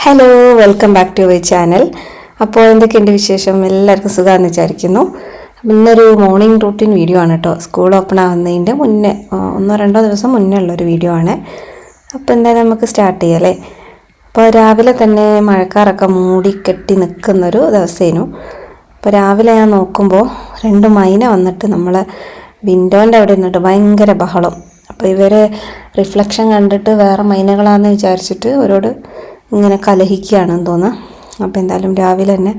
Hello, welcome back to my channel. അപ്പോൾ എന്തൊക്കെയുണ്ട് വിശേഷം? എല്ലാവർക്കും സുഖമാണെന്ന് വിചാരിക്കുന്നു. ഇന്നൊരു മോർണിംഗ് റൂട്ടീൻ വീഡിയോ ആണ് കേട്ടോ. സ്കൂൾ ഓപ്പൺ ആവുന്നതിൻ്റെ മുന്നേ 1-2 ദിവസം മുന്നേ ഉള്ളൊരു വീഡിയോ ആണ്. അപ്പോൾ എന്തായാലും നമുക്ക് സ്റ്റാർട്ട് ചെയ്യാം അല്ലേ. അപ്പോൾ രാവിലെ തന്നെ മഴക്കാറൊക്കെ മൂടി കെട്ടി നിൽക്കുന്നൊരു ദിവസമായിരുന്നു. അപ്പോൾ രാവിലെ ഞാൻ നോക്കുമ്പോൾ 2 മൈന വന്നിട്ട് നമ്മളെ വിൻഡോൻ്റെ അവിടെ നിന്നിട്ട് ഭയങ്കര ബഹളം. അപ്പോൾ ഇവർ റിഫ്ലക്ഷൻ കണ്ടിട്ട് വേറെ മൈനകളാണെന്ന് വിചാരിച്ചിട്ട് അവരോട് ഇങ്ങനെ കലഹിക്കുകയാണെന്ന് തോന്നുന്നു. അപ്പോൾ എന്തായാലും രാവിലെ തന്നെ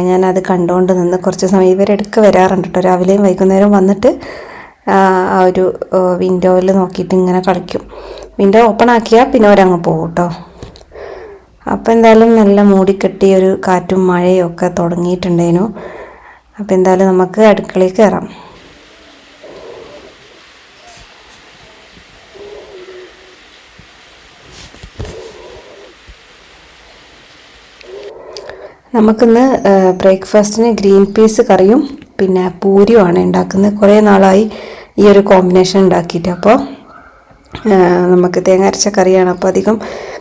ഞാനത് കണ്ടുകൊണ്ട് നിന്ന് കുറച്ച് സമയം ഇവരെടുക്ക് വരാറുണ്ട് കേട്ടോ. രാവിലെയും വൈകുന്നേരം വന്നിട്ട് ആ ഒരു വിൻഡോയിൽ നോക്കിയിട്ട് ഇങ്ങനെ കളിക്കും. വിൻഡോ ഓപ്പൺ ആക്കിയാൽ പിന്നെ അവരങ്ങ് പോകും കേട്ടോ. അപ്പോൾ എന്തായാലും നല്ല മൂടിക്കെട്ടി ഒരു കാറ്റും മഴയും ഒക്കെ തുടങ്ങിയിട്ടുണ്ടേനു. അപ്പോൾ എന്തായാലും നമുക്ക് അടുക്കളയിൽ കയറാം. നമുക്കിന്ന് ബ്രേക്ക്ഫാസ്റ്റിന് ഗ്രീൻ പീസ് കറിയും പിന്നെ പൂരിയുമാണ് ഉണ്ടാക്കുന്നത്. കുറേ നാളായി ഈ ഒരു കോമ്പിനേഷൻ ഉണ്ടാക്കിയിട്ട്. അപ്പോൾ നമുക്ക് തേങ്ങ അരച്ച കറിയാണ്. അപ്പോൾ അധികം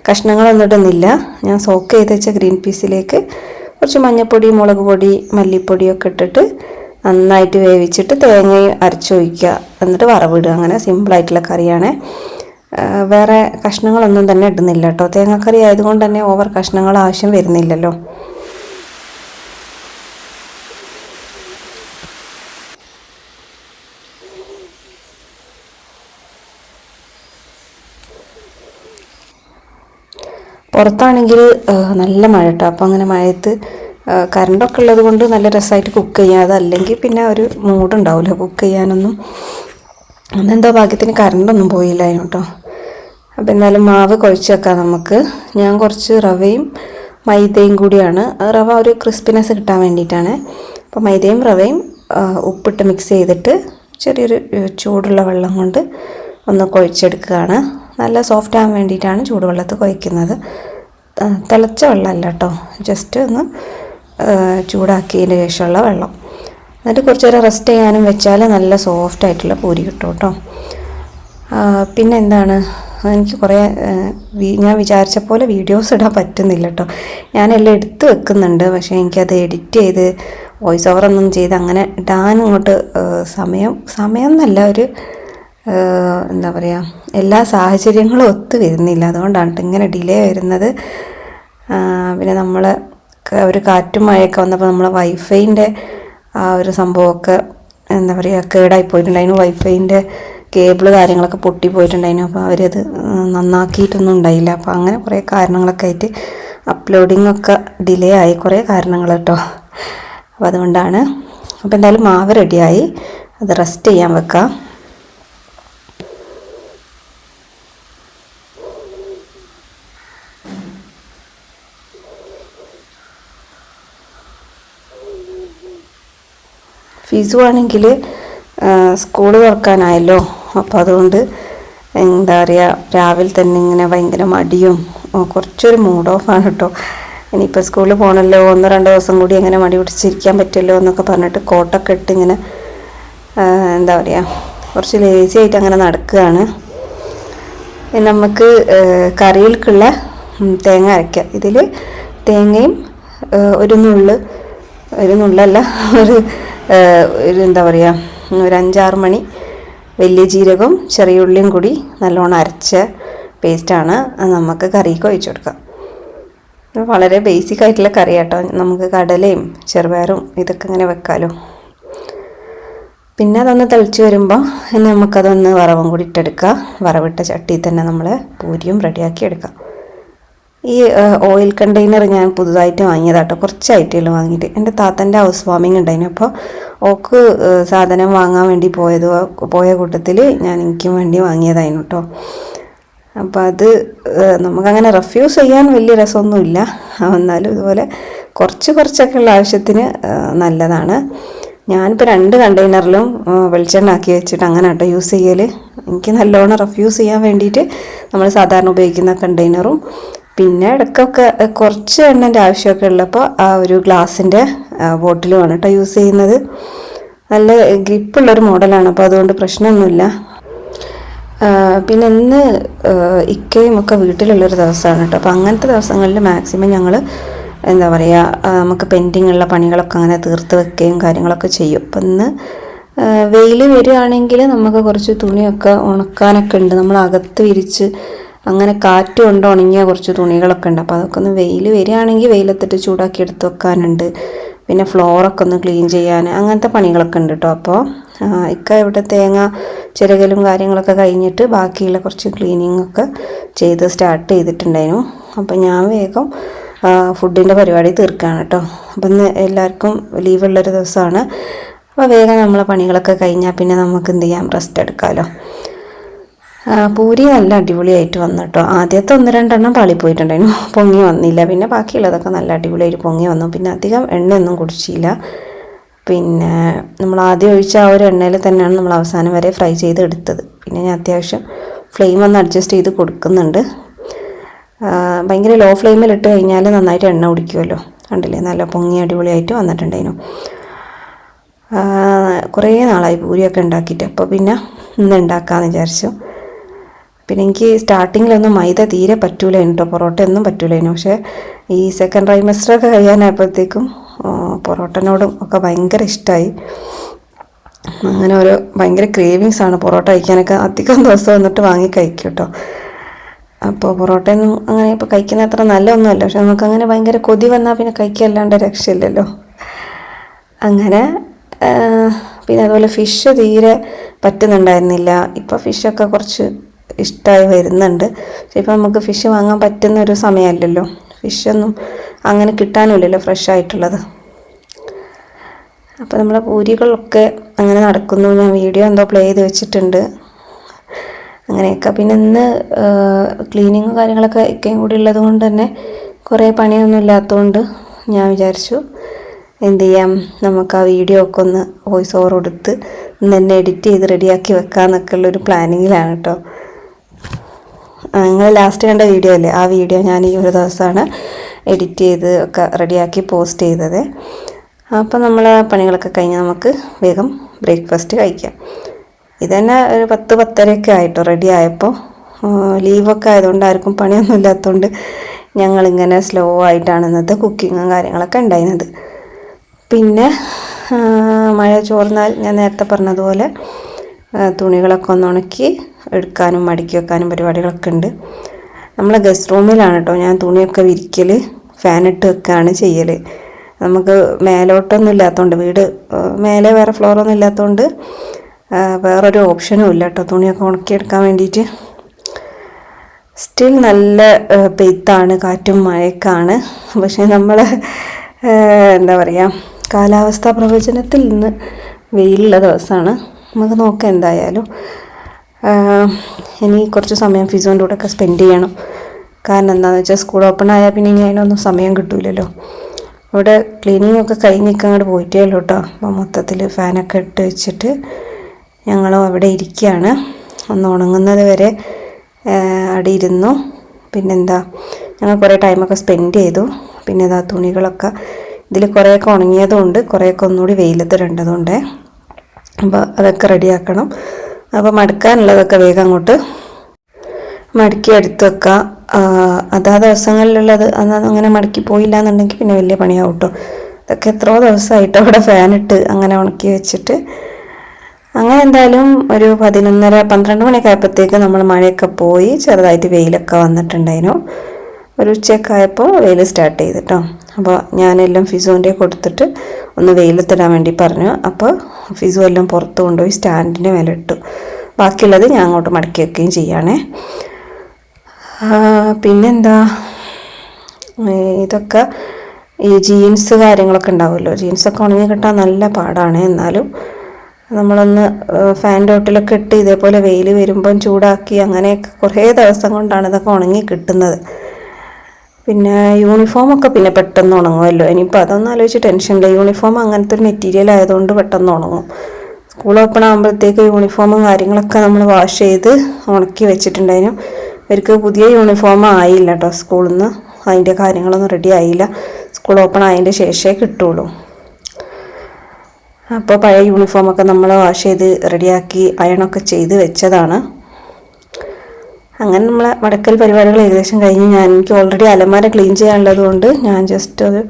കഷ്ണങ്ങളൊന്നും ഇടുന്നില്ല. ഞാൻ സോക്ക് ചെയ്ത് വെച്ച ഗ്രീൻ പീസിലേക്ക് കുറച്ച് മഞ്ഞൾപ്പൊടി, മുളക് പൊടി, മല്ലിപ്പൊടിയൊക്കെ ഇട്ടിട്ട് നന്നായിട്ട് വേവിച്ചിട്ട് തേങ്ങയും അരച്ചൊഴിക്കുക, എന്നിട്ട് വറവിടുക. അങ്ങനെ സിമ്പിളായിട്ടുള്ള കറിയാണ്. വേറെ കഷ്ണങ്ങളൊന്നും തന്നെ ഇടുന്നില്ല കേട്ടോ. തേങ്ങാക്കറി ആയതുകൊണ്ട് തന്നെ ഓവർ കഷ്ണങ്ങൾ ആവശ്യം വരുന്നില്ലല്ലോ. പുറത്താണെങ്കിൽ നല്ല മഴ കേട്ടോ. അപ്പോൾ അങ്ങനെ മഴയത്ത് കറണ്ടൊക്കെ ഉള്ളത് കൊണ്ട് നല്ല രസമായിട്ട് കുക്ക് ചെയ്യാം. അതല്ലെങ്കിൽ പിന്നെ ഒരു മൂഡുണ്ടാവില്ല കുക്ക് ചെയ്യാനൊന്നും. അന്നെന്തോ ഭാഗ്യത്തിന് കറണ്ടൊന്നും പോയില്ലായിരുന്നു കേട്ടോ. അപ്പോൾ എന്നാലും മാവ് കുഴച്ച് വെക്കാം നമുക്ക്. ഞാൻ കുറച്ച് റവയും മൈദയും കൂടിയാണ്. റവ ഒരു ക്രിസ്പിനെസ് കിട്ടാൻ വേണ്ടിയിട്ടാണ്. അപ്പോൾ മൈദയും റവയും ഉപ്പിട്ട് മിക്സ് ചെയ്തിട്ട് ചെറിയൊരു ചൂടുള്ള വെള്ളം കൊണ്ട് ഒന്ന് കുഴച്ചെടുക്കുകയാണ്. നല്ല സോഫ്റ്റ് ആകാൻ വേണ്ടിയിട്ടാണ് ചൂടുവെള്ളത്തിൽ കുഴക്കുന്നത്. തിളച്ച വെള്ളമല്ല കേട്ടോ, ജസ്റ്റ് ഒന്ന് ചൂടാക്കിയതിന് ശേഷമുള്ള വെള്ളം. എന്നിട്ട് കുറച്ച് നേരം റെസ്റ്റ് ചെയ്യാനും വെച്ചാൽ നല്ല സോഫ്റ്റ് ആയിട്ടുള്ള പൂരി കിട്ടും കേട്ടോ. പിന്നെ എന്താണ്, എനിക്ക് കുറേ ഞാൻ വിചാരിച്ച പോലെ വീഡിയോസ് ഇടാൻ പറ്റുന്നില്ല കേട്ടോ. ഞാനെല്ലാം എടുത്ത് വെക്കുന്നുണ്ട്, പക്ഷേ എനിക്കത് എഡിറ്റ് ചെയ്ത് വോയിസ് ഓവറൊന്നും ചെയ്ത് അങ്ങനെ ഇടാൻ ഇങ്ങോട്ട് സമയം എന്നല്ല, ഒരു എന്താ പറയുക, എല്ലാ സാഹചര്യങ്ങളും ഒത്തു വരുന്നില്ല. അതുകൊണ്ടാണ് ഇങ്ങനെ ഡിലേ വരുന്നത്. പിന്നെ നമ്മൾ ഒരു കാറ്റും മഴയൊക്കെ വന്നപ്പോൾ നമ്മളെ വൈഫൈൻ്റെ ആ ഒരു സംഭവമൊക്കെ എന്താ പറയുക കേടായി പോയിട്ടുണ്ടായിരുന്നു. വൈഫൈൻ്റെ കേബിള് കാര്യങ്ങളൊക്കെ പൊട്ടിപ്പോയിട്ടുണ്ടായിരുന്നു. അപ്പോൾ അവരത് നന്നാക്കിയിട്ടൊന്നും ഉണ്ടായില്ല. അപ്പോൾ അങ്ങനെ കുറേ കാരണങ്ങളൊക്കെ ആയിട്ട് അപ്ലോഡിങ്ങൊക്കെ ഡിലേ ആയി, കുറേ കാരണങ്ങൾ കേട്ടോ. അപ്പോൾ അതുകൊണ്ടാണ്. അപ്പോൾ എന്തായാലും മാവ് റെഡിയായി, അത് റെസ്റ്റ് ചെയ്യാൻ വെക്കാം. ഫിസു ആണെങ്കിൽ സ്കൂൾ തുറക്കാനായല്ലോ. അപ്പോൾ അതുകൊണ്ട് എന്താ പറയുക, രാവിലെ തന്നെ ഇങ്ങനെ ഭയങ്കര മടിയും കുറച്ചൊരു മൂഡ് ഓഫാണ് കേട്ടോ. ഇനിയിപ്പോൾ സ്കൂളിൽ പോകണമല്ലോ, 1-2 ദിവസം കൂടി അങ്ങനെ മടി പിടിച്ചിരിക്കാൻ പറ്റുമല്ലോ എന്നൊക്കെ പറഞ്ഞിട്ട് കോട്ടൊക്കെ ഇട്ട് ഇങ്ങനെ എന്താ പറയുക, കുറച്ച് ലേസി ആയിട്ട് അങ്ങനെ നടക്കുകയാണ്. നമുക്ക് കറിയിലേക്കുള്ള തേങ്ങ അരയ്ക്കുക. ഇതിൽ തേങ്ങയും ഒരു നുള്ളല്ല, ഒരു എന്താ പറയുക, ഒരു 5-6 മണി വലിയ ജീരകവും ചെറിയ ഉള്ളിയും കൂടി നല്ലോണം അരച്ച പേസ്റ്റാണ്. അത് നമുക്ക് കറിക്ക് ഒഴിച്ചു കൊടുക്കാം. വളരെ ബേസിക് ആയിട്ടുള്ള കറി കേട്ടോ. നമുക്ക് കടലയും ചെറുപയറും ഇതൊക്കെ ഇങ്ങനെ വെക്കാമല്ലോ. പിന്നെ അതൊന്ന് തിളച്ച് വരുമ്പോൾ നമുക്കതൊന്ന് വറവും കൂടി ഇട്ടെടുക്കുക. വറവിട്ട ചട്ടിയിൽ തന്നെ നമ്മൾ പൂരിയും റെഡിയാക്കി എടുക്കാം. ഈ ഓയിൽ കണ്ടെയ്നർ ഞാൻ പുതുതായിട്ട് വാങ്ങിയതാട്ടോ. കുറച്ചായിട്ടുള്ളൂ വാങ്ങിയിട്ട്. എൻ്റെ താത്തൻ്റെ ഹൗസ് വാമിങ് ഉണ്ടായിരുന്നു. അപ്പോൾ ഓക്ക് സാധനം വാങ്ങാൻ വേണ്ടി പോയ കൂട്ടത്തിൽ ഞാൻ എനിക്കും വേണ്ടി വാങ്ങിയതായിരുന്നു കേട്ടോ. അപ്പോൾ അത് നമുക്കങ്ങനെ റെഫ്യൂസ് ചെയ്യാൻ വലിയ രസമൊന്നുമില്ല. എന്നാലും ഇതുപോലെ കുറച്ചൊക്കെ ഉള്ള ആവശ്യത്തിന് നല്ലതാണ്. ഞാനിപ്പോൾ 2 കണ്ടെയ്നറിലും വെളിച്ചെണ്ണ ആക്കി വെച്ചിട്ട് അങ്ങനെ കേട്ടോ യൂസ് ചെയ്യൽ. എനിക്ക് നല്ലോണം റെഫ്യൂസ് ചെയ്യാൻ വേണ്ടിയിട്ട് നമ്മൾ സാധാരണ ഉപയോഗിക്കുന്ന കണ്ടെയ്നറും പിന്നെ ഇടയ്ക്കൊക്കെ കുറച്ച് എണ്ണൻ്റെ ആവശ്യമൊക്കെ ഉള്ളപ്പോൾ ആ ഒരു ഗ്ലാസിൻ്റെ ബോട്ടിലുമാണ് കേട്ടോ യൂസ് ചെയ്യുന്നത്. നല്ല ഗ്രിപ്പുള്ളൊരു മോഡലാണ്, അപ്പോൾ അതുകൊണ്ട് പ്രശ്നമൊന്നുമില്ല. പിന്നെ ഇന്ന് ഇക്കയും ഒക്കെ വീട്ടിലുള്ളൊരു ദിവസമാണ് കേട്ടോ. അപ്പോൾ അങ്ങനത്തെ ദിവസങ്ങളിൽ മാക്സിമം ഞങ്ങൾ എന്താ പറയുക, നമുക്ക് പെൻഡിങ് ഉള്ള പണികളൊക്കെ അങ്ങനെ തീർത്ത് വെക്കുകയും കാര്യങ്ങളൊക്കെ ചെയ്യും. അപ്പം ഇന്ന് വെയിൽ വരികയാണെങ്കിൽ നമുക്ക് കുറച്ച് തുണിയൊക്കെ ഉണക്കാനൊക്കെ ഉണ്ട്. നമ്മൾ അകത്ത് വിരിച്ച് അങ്ങനെ കാറ്റ് കൊണ്ട് ഉണങ്ങിയ കുറച്ച് തുണികളൊക്കെ ഉണ്ട്. അപ്പോൾ അതൊക്കെ ഒന്ന് വെയിൽ വരികയാണെങ്കിൽ വെയിലത്തിട്ട് ചൂടാക്കി എടുത്ത് വെക്കാനുണ്ട്. പിന്നെ ഫ്ലോറൊക്കെ ഒന്ന് ക്ലീൻ ചെയ്യാൻ, അങ്ങനത്തെ പണികളൊക്കെ ഉണ്ട് കേട്ടോ. അപ്പോൾ ഇക്ക ഇവിടെ തേങ്ങ ചിരകലും കാര്യങ്ങളൊക്കെ കഴിഞ്ഞിട്ട് ബാക്കിയുള്ള കുറച്ച് ക്ലീനിങ്ങൊക്കെ ചെയ്ത് സ്റ്റാർട്ട് ചെയ്തിട്ടുണ്ടായിരുന്നു. അപ്പോൾ ഞാൻ വേഗം ഫുഡിൻ്റെ പരിപാടി തീർക്കുകയാണ് കേട്ടോ. അപ്പം ഇന്ന് എല്ലാവർക്കും ലീവുള്ളൊരു ദിവസമാണ്. അപ്പോൾ വേഗം നമ്മളെ പണികളൊക്കെ കഴിഞ്ഞാൽ പിന്നെ നമുക്ക് എന്ത് ചെയ്യാം, റെസ്റ്റ് എടുക്കാമല്ലോ. പൂരി നല്ല അടിപൊളിയായിട്ട് വന്നു കേട്ടോ. ആദ്യത്തെ 1-2 പാളിപ്പോയിട്ടുണ്ടായിരുന്നു, പൊങ്ങി വന്നില്ല. പിന്നെ ബാക്കിയുള്ളതൊക്കെ നല്ല അടിപൊളിയായിട്ട് പൊങ്ങി വന്നു. പിന്നെ അധികം എണ്ണയൊന്നും കുടിച്ചില്ല. പിന്നെ നമ്മൾ ആദ്യം ഒഴിച്ച ആ ഒരു എണ്ണയിൽ തന്നെയാണ് നമ്മൾ അവസാനം വരെ ഫ്രൈ ചെയ്ത് എടുത്തത്. പിന്നെ ഞാൻ അത്യാവശ്യം ഫ്ലെയിം ഒന്ന് അഡ്ജസ്റ്റ് ചെയ്ത് കൊടുക്കുന്നുണ്ട്. ഭയങ്കര ലോ ഫ്ലെയിമിൽ ഇട്ട് കഴിഞ്ഞാൽ നന്നായിട്ട് എണ്ണ കുടിക്കുമല്ലോ. കണ്ടില്ലേ, നല്ല പൊങ്ങി അടിപൊളിയായിട്ട് വന്നിട്ടുണ്ടായിരുന്നു. കുറേ നാളായി പൂരിയൊക്കെ ഉണ്ടാക്കിയിട്ട്. അപ്പോൾ പിന്നെ ഇന്ന് ഉണ്ടാക്കാമെന്ന് വിചാരിച്ചു. പിന്നെ എനിക്ക് സ്റ്റാർട്ടിങ്ങിലൊന്നും മൈദ തീരെ പറ്റൂലായിരുന്നു കേട്ടോ, പൊറോട്ട ഒന്നും പറ്റൂലായിരുന്നു. പക്ഷേ ഈ സെക്കൻഡ് ട്രൈമസ്റ്ററൊക്കെ കഴിയാനായപ്പോഴത്തേക്കും പൊറോട്ടനോടും ഒക്കെ ഭയങ്കര ഇഷ്ടമായി. അങ്ങനെ ഒരു ഭയങ്കര ക്രേവിങ്സാണ് പൊറോട്ട കഴിക്കാനൊക്കെ. അധികം ദിവസം വന്നിട്ട് വാങ്ങി കഴിക്കും കേട്ടോ. അപ്പോൾ പൊറോട്ടയൊന്നും അങ്ങനെ ഇപ്പോൾ കഴിക്കുന്ന അത്ര നല്ലതൊന്നുമല്ല. പക്ഷെ നമുക്കങ്ങനെ ഭയങ്കര കൊതി വന്നാൽ പിന്നെ കഴിക്കല്ലാണ്ട് രക്ഷയില്ലല്ലോ. അങ്ങനെ പിന്നെ അതുപോലെ ഫിഷ് തീരെ പറ്റുന്നുണ്ടായിരുന്നില്ല. ഇപ്പോൾ ഫിഷൊക്കെ കുറച്ച് ഇഷ്ടമായി വരുന്നുണ്ട്. പക്ഷെ ഇപ്പം നമുക്ക് ഫിഷ് വാങ്ങാൻ പറ്റുന്ന ഒരു സമയമല്ലല്ലോ. ഫിഷൊന്നും അങ്ങനെ കിട്ടാനുമില്ലല്ലോ ഫ്രഷ് ആയിട്ടുള്ളത്. അപ്പോൾ നമ്മളെ പൂരികളൊക്കെ അങ്ങനെ നടക്കുന്നു. ഞാൻ വീഡിയോ എന്തോ പ്ലേ ചെയ്ത് വെച്ചിട്ടുണ്ട്. അങ്ങനെയൊക്കെ. പിന്നെ ഇന്ന് ക്ലീനിങ്ങും കാര്യങ്ങളൊക്കെ ഇക്കയും കൂടി ഉള്ളത് കൊണ്ട് തന്നെ കുറേ പണിയൊന്നും ഇല്ലാത്തതുകൊണ്ട് ഞാൻ വിചാരിച്ചു എന്ത് ചെയ്യാം, നമുക്ക് ആ വീഡിയോ ഒക്കെ ഒന്ന് വോയിസ് ഓവർ കൊടുത്ത് ഇന്ന് തന്നെ എഡിറ്റ് ചെയ്ത് റെഡിയാക്കി വെക്കാമെന്നൊക്കെ ഉള്ളൊരു പ്ലാനിങ്ങിലാണ് കേട്ടോ. നിങ്ങൾ ലാസ്റ്റ് കണ്ട വീഡിയോ അല്ലേ, ആ വീഡിയോ ഞാൻ ഈ ഒരു ദിവസമാണ് എഡിറ്റ് ചെയ്ത് ഒക്കെ റെഡിയാക്കി പോസ്റ്റ് ചെയ്തത്. അപ്പോൾ നമ്മൾ പണികളൊക്കെ കഴിഞ്ഞ് നമുക്ക് വേഗം ബ്രേക്ക്ഫാസ്റ്റ് കഴിക്കാം. ഇതന്നെ ഒരു 10-10:30 ആയിട്ടോ റെഡി ആയപ്പോൾ. ലീവൊക്കെ ആയതുകൊണ്ട് ആർക്കും പണിയൊന്നും ഇല്ലാത്തതുകൊണ്ട് ഞങ്ങളിങ്ങനെ സ്ലോ ആയിട്ടാണ് ഇന്നത്തെ കുക്കിങ്ങും കാര്യങ്ങളൊക്കെ ഉണ്ടായിരുന്നത്. പിന്നെ മഴ ചോർന്നാൽ ഞാൻ നേരത്തെ പറഞ്ഞതുപോലെ തുണികളൊക്കെ ഒന്ന് ഉണക്കി എടുക്കാനും മടക്കി വെക്കാനും പരിപാടികളൊക്കെ ഉണ്ട്. നമ്മളെ ഗസ്റ്റ് റൂമിലാണ് കേട്ടോ ഞാൻ തുണിയൊക്കെ വിരിക്കൽ, ഫാനിട്ട് വെക്കുകയാണ് ചെയ്യൽ. നമുക്ക് മേലോട്ടൊന്നും ഇല്ലാത്തതുകൊണ്ട്, വീട് മേലെ വേറെ ഫ്ലോറൊന്നും ഇല്ലാത്തതുകൊണ്ട് വേറൊരു ഓപ്ഷനും ഇല്ല കേട്ടോ തുണിയൊക്കെ ഉണക്കിയെടുക്കാൻ വേണ്ടിയിട്ട്. സ്റ്റിൽ നല്ല പെയ്ത്താണ്, കാറ്റും മഴയൊക്കെയാണ്. പക്ഷേ നമ്മൾ എന്താ പറയുക, കാലാവസ്ഥാ പ്രവചനത്തിൽ നിന്ന് വെയിലുള്ള ദിവസമാണ്. നമുക്ക് നോക്കാം എന്തായാലും. ഇനി കുറച്ച് സമയം ഫിസോൻ്റെ കൂടെ ഒക്കെ സ്പെൻഡ് ചെയ്യണം. കാരണം എന്താണെന്ന് വെച്ചാൽ സ്കൂൾ ഓപ്പൺ ആയാൽ പിന്നെ ഇനി അതിനൊന്നും സമയം കിട്ടില്ലല്ലോ. അവിടെ ക്ലീനിങ് ഒക്കെ കഴിഞ്ഞിട്ട് അങ്ങോട്ട് പോയിട്ടേ ഉള്ളൂ കേട്ടോ. അപ്പോൾ മൊത്തത്തിൽ ഫാനൊക്കെ ഇട്ട് വെച്ചിട്ട് ഞങ്ങളും അവിടെ ഇരിക്കുകയാണ്. ഒന്ന് ഉണങ്ങുന്നത് വരെ അവിടെ ഇരുന്നു. പിന്നെന്താ, ഞങ്ങൾ കുറേ ടൈമൊക്കെ സ്പെൻഡ് ചെയ്തു. പിന്നെ ഇതാ തുണികളൊക്കെ ഇതിൽ കുറേയൊക്കെ ഉണങ്ങിയതുകൊണ്ട് കുറേയൊക്കെ ഒന്നുകൂടി വെയിലത്തിടേണ്ടതുണ്ട്. അപ്പോൾ അതൊക്കെ റെഡിയാക്കണം. അപ്പോൾ മടക്കാനുള്ളതൊക്കെ വേഗം അങ്ങോട്ട് മടക്കി എടുത്ത് വെക്കുക. അതാ ദിവസങ്ങളിലുള്ളത് അങ്ങനെ മടക്കി പോയില്ല എന്നുണ്ടെങ്കിൽ പിന്നെ വലിയ പണിയാവും കേട്ടോ. ഇതൊക്കെ എത്രയോ ദിവസമായിട്ട് അവിടെ ഫാനിട്ട് അങ്ങനെ ഉണക്കി വെച്ചിട്ട് അങ്ങനെ എന്തായാലും ഒരു 11:30-12 മണിയൊക്കെ ആയപ്പോഴത്തേക്ക് നമ്മൾ മഴയൊക്കെ പോയി ചെറുതായിട്ട് വെയിലൊക്കെ വന്നിട്ടുണ്ടായിരുന്നു. ഒരു ഉച്ചയൊക്കെ ആയപ്പോൾ വെയിൽ സ്റ്റാർട്ട് ചെയ്തിട്ടോ. അപ്പോൾ ഞാനെല്ലാം ഫിസോൻ്റെ കൊടുത്തിട്ട് ഒന്ന് വെയിലത്തിടാൻ വേണ്ടി പറഞ്ഞു. അപ്പോൾ ഫിസു എല്ലാം പുറത്ത് കൊണ്ടുപോയി സ്റ്റാൻഡിൻ്റെ മേലെ ഇട്ടു. ബാക്കിയുള്ളത് ഞാൻ അങ്ങോട്ട് മടക്കി വെക്കുകയും ചെയ്യുകയാണേ. പിന്നെന്താ, ഇതൊക്കെ ഈ ജീൻസ് കാര്യങ്ങളൊക്കെ ഉണ്ടാവുമല്ലോ, ജീൻസൊക്കെ ഉണങ്ങി കിട്ടാൻ നല്ല പാടാണ്. എന്നാലും നമ്മളൊന്ന് ഫാൻ്റെ ചോട്ടിലൊക്കെ ഇട്ട് ഇതേപോലെ വെയിൽ വരുമ്പം ചൂടാക്കി അങ്ങനെയൊക്കെ കുറേ ദിവസം കൊണ്ടാണ് ഇതൊക്കെ ഉണങ്ങി കിട്ടുന്നത്. പിന്നെ യൂണിഫോമൊക്കെ പിന്നെ പെട്ടെന്ന് ഉണങ്ങുമല്ലോ. ഇനിയിപ്പോൾ അതൊന്നും ആലോചിച്ച് ടെൻഷനില്ല. യൂണിഫോം അങ്ങനത്തെ ഒരു മെറ്റീരിയൽ ആയതുകൊണ്ട് പെട്ടെന്ന് ഉണങ്ങും. സ്കൂൾ ഓപ്പൺ ആകുമ്പോഴത്തേക്ക് യൂണിഫോമും കാര്യങ്ങളൊക്കെ നമ്മൾ വാഷ് ചെയ്ത് ഉണക്കി വെച്ചിട്ടുണ്ടായിരുന്നു. ഇവർക്ക് പുതിയ യൂണിഫോം ആയില്ല കേട്ടോ സ്കൂളിൽ നിന്ന്. അതിൻ്റെ കാര്യങ്ങളൊന്നും റെഡി ആയില്ല. സ്കൂൾ ഓപ്പൺ ആയതിൻ്റെ ശേഷമേ കിട്ടുള്ളൂ. അപ്പോൾ പഴയ യൂണിഫോമൊക്കെ നമ്മൾ വാഷ് ചെയ്ത് റെഡിയാക്കി അയണൊക്കെ ചെയ്ത് വെച്ചതാണ്. അങ്ങനെ നമ്മളെ മടക്കൽ പരിപാടികൾ ഏകദേശം കഴിഞ്ഞ് എനിക്ക് ഓൾറെഡി അലമാര ക്ലീൻ ചെയ്യാനുള്ളത് കൊണ്ട് ഞാൻ ജസ്റ്റ് ഒരു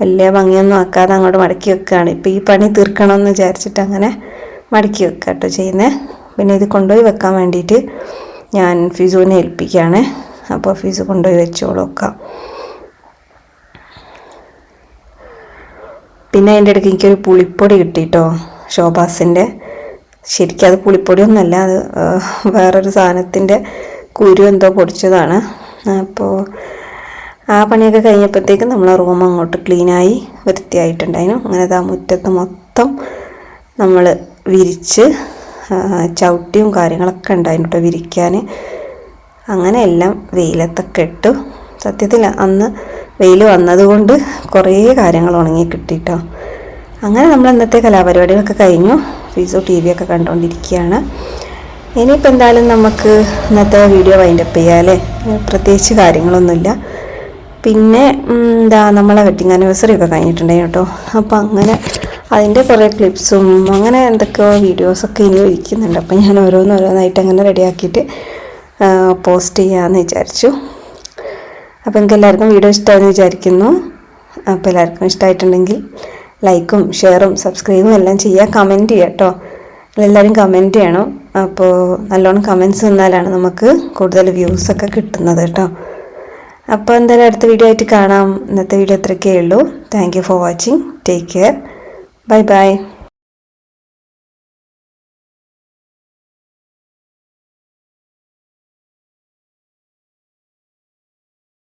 വലിയ ഭംഗിയൊന്നും ആക്കാതെ അങ്ങോട്ട് മടക്കി വെക്കുകയാണ്. ഇപ്പോൾ ഈ പണി തീർക്കണമെന്ന് വിചാരിച്ചിട്ട് അങ്ങനെ മടക്കി വെക്കുക കേട്ടോ ചെയ്യുന്നത്. പിന്നെ ഇത് കൊണ്ടുപോയി വെക്കാൻ വേണ്ടിയിട്ട് ഞാൻ ഫിസുവിനെ ഏൽപ്പിക്കുകയാണ്. അപ്പോൾ ഫിസു കൊണ്ടുപോയി വെച്ചോളൂ വെക്കാം. പിന്നെ അതിൻ്റെ ഇടയ്ക്ക് എനിക്കൊരു പുളിപ്പൊടി കിട്ടിയിട്ടോ, ശോഭാസിൻ്റെ. ശരിക്കും അത് പുളിപ്പൊടിയൊന്നുമല്ല, അത് വേറൊരു സാധനത്തിൻ്റെ കുരു എന്തോ പൊടിച്ചതാണ്. അപ്പോൾ ആ പണിയൊക്കെ കഴിഞ്ഞപ്പോഴത്തേക്കും നമ്മളെ റൂം അങ്ങോട്ട് ക്ലീനായി വൃത്തിയായിട്ടുണ്ടായിരുന്നു. അങ്ങനെ ആ മുറ്റത്ത് മൊത്തം നമ്മൾ വിരിച്ച് ചവിട്ടിയും കാര്യങ്ങളൊക്കെ ഉണ്ടായിരുന്നു കേട്ടോ വിരിക്കാൻ. അങ്ങനെ എല്ലാം വെയിലത്തൊക്കെ ഇട്ടു. സത്യത്തിൽ അന്ന് വെയിൽ വന്നതുകൊണ്ട് കുറേ കാര്യങ്ങൾ ഉണങ്ങി കിട്ടിയിട്ടോ. അങ്ങനെ നമ്മൾ ഇന്നത്തെ കലാപരിപാടികളൊക്കെ കഴിഞ്ഞു. ഫിസു ടി വി ഒക്കെ കണ്ടുകൊണ്ടിരിക്കുകയാണ്. ഇനിയിപ്പോൾ എന്തായാലും നമുക്ക് ഇന്നത്തെ വീഡിയോ വൈൻഡപ്പ് ചെയ്യാം അല്ലേ. പ്രത്യേകിച്ച് കാര്യങ്ങളൊന്നുമില്ല. പിന്നെ നമ്മളെ വെഡിങ് ആനിവേഴ്സറി ഒക്കെ കഴിഞ്ഞിട്ടുണ്ടായിരുന്നു കേട്ടോ. അപ്പോൾ അങ്ങനെ അതിൻ്റെ കുറേ ക്ലിപ്സും അങ്ങനെ എന്തൊക്കെയോ വീഡിയോസൊക്കെ ഇനി ഇരിക്കുന്നുണ്ട്. അപ്പോൾ ഞാൻ ഓരോന്നായിട്ട് അങ്ങനെ റെഡിയാക്കിയിട്ട് പോസ്റ്റ് ചെയ്യാമെന്ന് വിചാരിച്ചു. അപ്പോൾ നിങ്ങൾക്ക് എല്ലാവർക്കും വീഡിയോ ഇഷ്ടമായെന്ന് വിചാരിക്കുന്നു. അപ്പോൾ എല്ലാവർക്കും ഇഷ്ടമായിട്ടുണ്ടെങ്കിൽ ലൈക്കും ഷെയറും സബ്സ്ക്രൈബും എല്ലാം ചെയ്യുക. കമൻറ്റ് ചെയ്യുക കേട്ടോ. എല്ലാവരും കമൻറ്റ് ചെയ്യണം. അപ്പോൾ നല്ലോണം കമൻറ്റ്സ് വന്നാലാണ് നമുക്ക് കൂടുതൽ വ്യൂസൊക്കെ കിട്ടുന്നത് കേട്ടോ. അപ്പോൾ എന്തായാലും അടുത്ത വീഡിയോ ആയിട്ട് കാണാം. ഇന്നത്തെ വീഡിയോ ഇത്രയൊക്കെ ഉള്ളൂ. Thank you for watching. Take care. Bye bye.